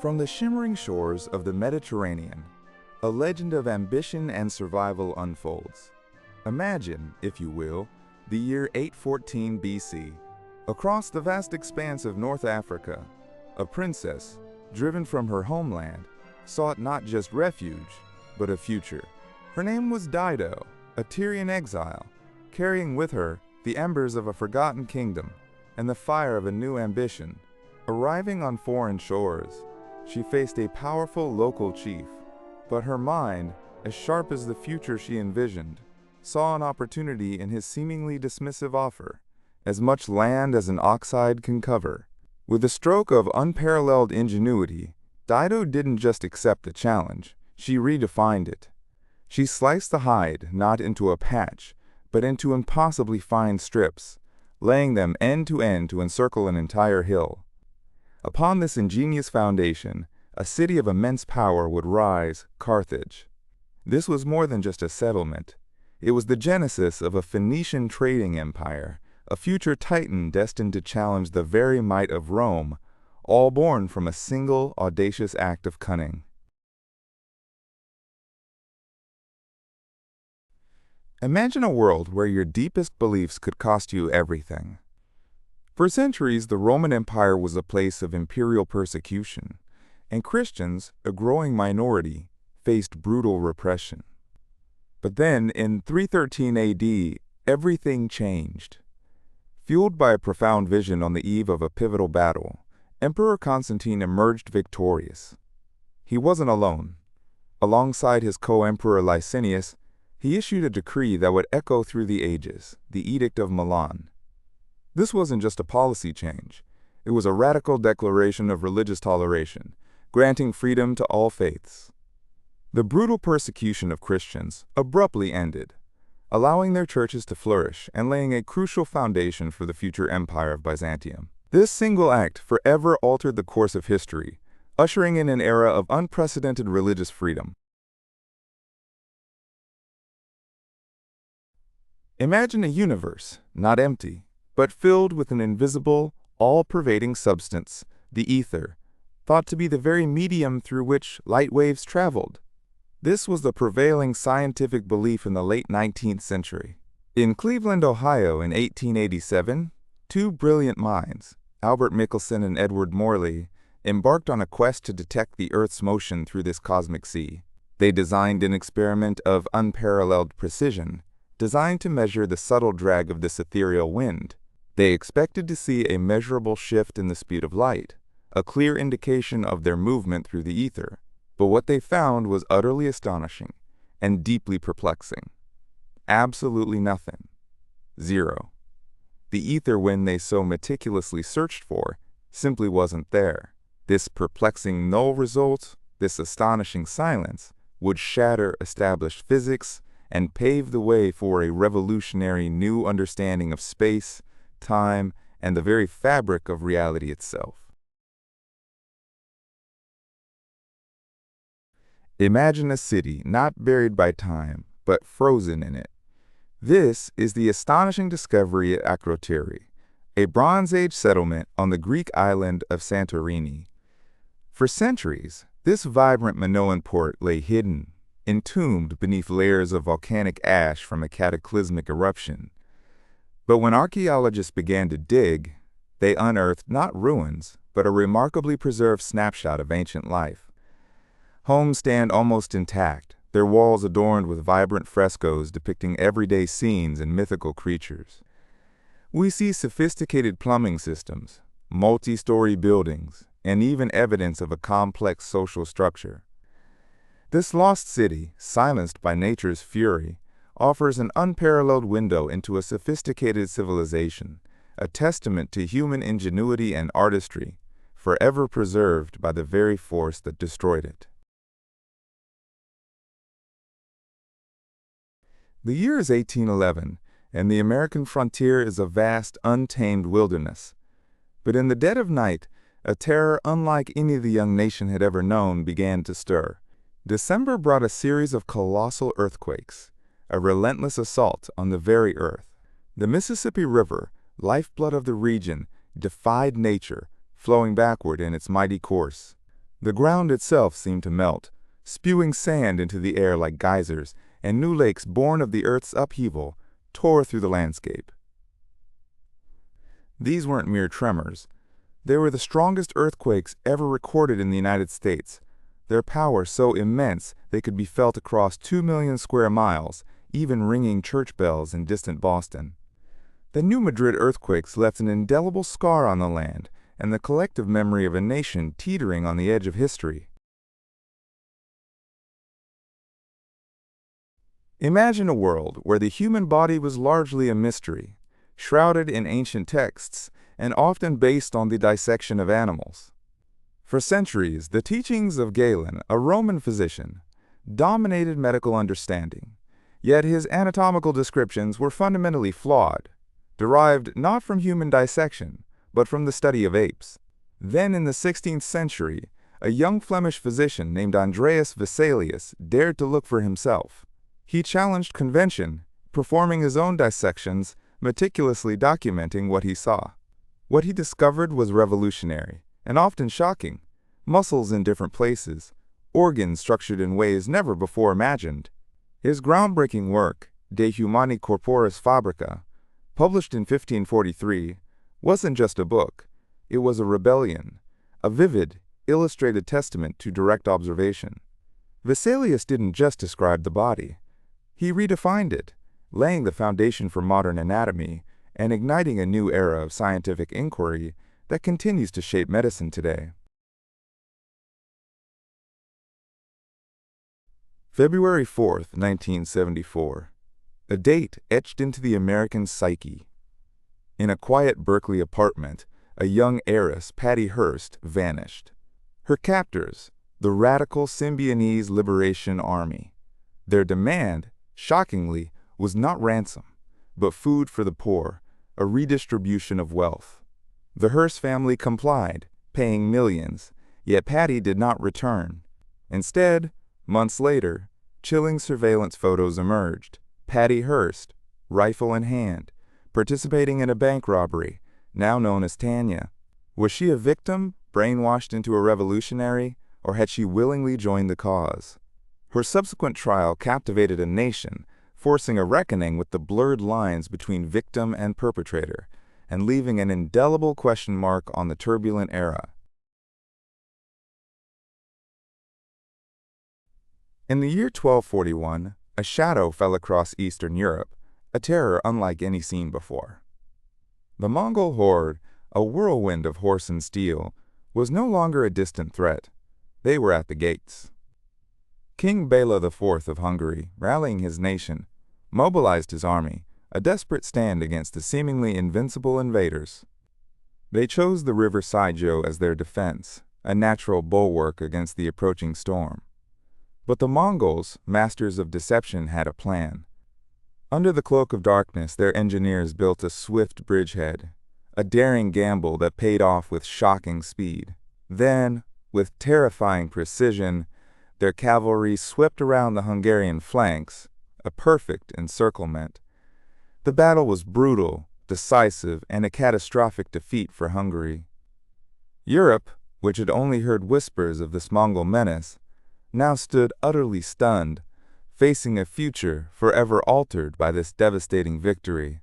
From the shimmering shores of the Mediterranean, a legend of ambition and survival unfolds. Imagine, if you will, the year 814 BC. Across the vast expanse of North Africa, a princess, driven from her homeland, sought not just refuge, but a future. Her name was Dido, a Tyrian exile, carrying with her the embers of a forgotten kingdom and the fire of a new ambition. Arriving on foreign shores, she faced a powerful local chief, but her mind, as sharp as the future she envisioned, saw an opportunity in his seemingly dismissive offer, as much land as an ox hide can cover. With a stroke of unparalleled ingenuity, Dido didn't just accept the challenge, she redefined it. She sliced the hide not into a patch, but into impossibly fine strips, laying them end to encircle an entire hill. Upon this ingenious foundation, a city of immense power would rise, Carthage. This was more than just a settlement. It was the genesis of a Phoenician trading empire, a future titan destined to challenge the very might of Rome, all born from a single audacious act of cunning. Imagine a world where your deepest beliefs could cost you everything. For centuries, the Roman Empire was a place of imperial persecution, and Christians, a growing minority, faced brutal repression. But then, in 313 AD, everything changed. Fueled by a profound vision on the eve of a pivotal battle, Emperor Constantine emerged victorious. He wasn't alone. Alongside his co-emperor Licinius, he issued a decree that would echo through the ages, the Edict of Milan. This wasn't just a policy change. It was a radical declaration of religious toleration, granting freedom to all faiths. The brutal persecution of Christians abruptly ended, allowing their churches to flourish and laying a crucial foundation for the future empire of Byzantium. This single act forever altered the course of history, ushering in an era of unprecedented religious freedom. Imagine a universe, not empty, but filled with an invisible, all-pervading substance, the ether, thought to be the very medium through which light waves traveled. This was the prevailing scientific belief in the late 19th century. In Cleveland, Ohio in 1887, two brilliant minds, Albert Michelson and Edward Morley, embarked on a quest to detect the Earth's motion through this cosmic sea. They designed an experiment of unparalleled precision, designed to measure the subtle drag of this ethereal wind. They expected to see a measurable shift in the speed of light, a clear indication of their movement through the ether. But what they found was utterly astonishing and deeply perplexing. Absolutely nothing. Zero. The ether wind they so meticulously searched for simply wasn't there. This perplexing null result, this astonishing silence, would shatter established physics and pave the way for a revolutionary new understanding of space, time, and the very fabric of reality itself. Imagine a city not buried by time, but frozen in it. This is the astonishing discovery at Akrotiri, a Bronze Age settlement on the Greek island of Santorini. For centuries, this vibrant Minoan port lay hidden, entombed beneath layers of volcanic ash from a cataclysmic eruption. But when archaeologists began to dig, they unearthed not ruins, but a remarkably preserved snapshot of ancient life. Homes stand almost intact, their walls adorned with vibrant frescoes depicting everyday scenes and mythical creatures. We see sophisticated plumbing systems, multi-story buildings, and even evidence of a complex social structure. This lost city, silenced by nature's fury, offers an unparalleled window into a sophisticated civilization, a testament to human ingenuity and artistry, forever preserved by the very force that destroyed it. The year is 1811, and the American frontier is a vast, untamed wilderness. But in the dead of night, a terror unlike any the young nation had ever known began to stir. December brought a series of colossal earthquakes, a relentless assault on the very earth. The Mississippi River, lifeblood of the region, defied nature, flowing backward in its mighty course. The ground itself seemed to melt, spewing sand into the air like geysers, and new lakes born of the Earth's upheaval tore through the landscape. These weren't mere tremors. They were the strongest earthquakes ever recorded in the United States, their power so immense they could be felt across 2 million square miles, even ringing church bells in distant Boston. The new Madrid earthquakes left an indelible scar on the land and the collective memory of a nation teetering on the edge of history. Imagine a world where the human body was largely a mystery, shrouded in ancient texts, and often based on the dissection of animals. For centuries, the teachings of Galen, a Roman physician, dominated medical understanding, yet his anatomical descriptions were fundamentally flawed, derived not from human dissection, but from the study of apes. Then in the 16th century, a young Flemish physician named Andreas Vesalius dared to look for himself. He challenged convention, performing his own dissections, meticulously documenting what he saw. What he discovered was revolutionary, and often shocking. Muscles in different places, organs structured in ways never before imagined. His groundbreaking work, De Humani Corporis Fabrica, published in 1543, wasn't just a book. It was a rebellion, a vivid, illustrated testament to direct observation. Vesalius didn't just describe the body. He redefined it, laying the foundation for modern anatomy and igniting a new era of scientific inquiry that continues to shape medicine today. February 4th, 1974. A date etched into the American psyche. In a quiet Berkeley apartment, a young heiress, Patty Hearst, vanished. Her captors, the radical Symbionese Liberation Army. Their demand, shockingly, was not ransom, but food for the poor, a redistribution of wealth. The Hearst family complied, paying millions, yet Patty did not return. Instead, months later, chilling surveillance photos emerged. Patty Hearst, rifle in hand, participating in a bank robbery, now known as Tanya. Was she a victim, brainwashed into a revolutionary, or had she willingly joined the cause? Her subsequent trial captivated a nation, forcing a reckoning with the blurred lines between victim and perpetrator, and leaving an indelible question mark on the turbulent era. In the year 1241, a shadow fell across Eastern Europe, a terror unlike any seen before. The Mongol horde, a whirlwind of horse and steel, was no longer a distant threat. They were at the gates. King Bela IV of Hungary, rallying his nation, mobilized his army, a desperate stand against the seemingly invincible invaders. They chose the river Sijo as their defense, a natural bulwark against the approaching storm. But the Mongols, masters of deception, had a plan. Under the cloak of darkness, their engineers built a swift bridgehead, a daring gamble that paid off with shocking speed. Then, with terrifying precision, their cavalry swept around the Hungarian flanks, a perfect encirclement. The battle was brutal, decisive, and a catastrophic defeat for Hungary. Europe, which had only heard whispers of this Mongol menace, now stood utterly stunned, facing a future forever altered by this devastating victory.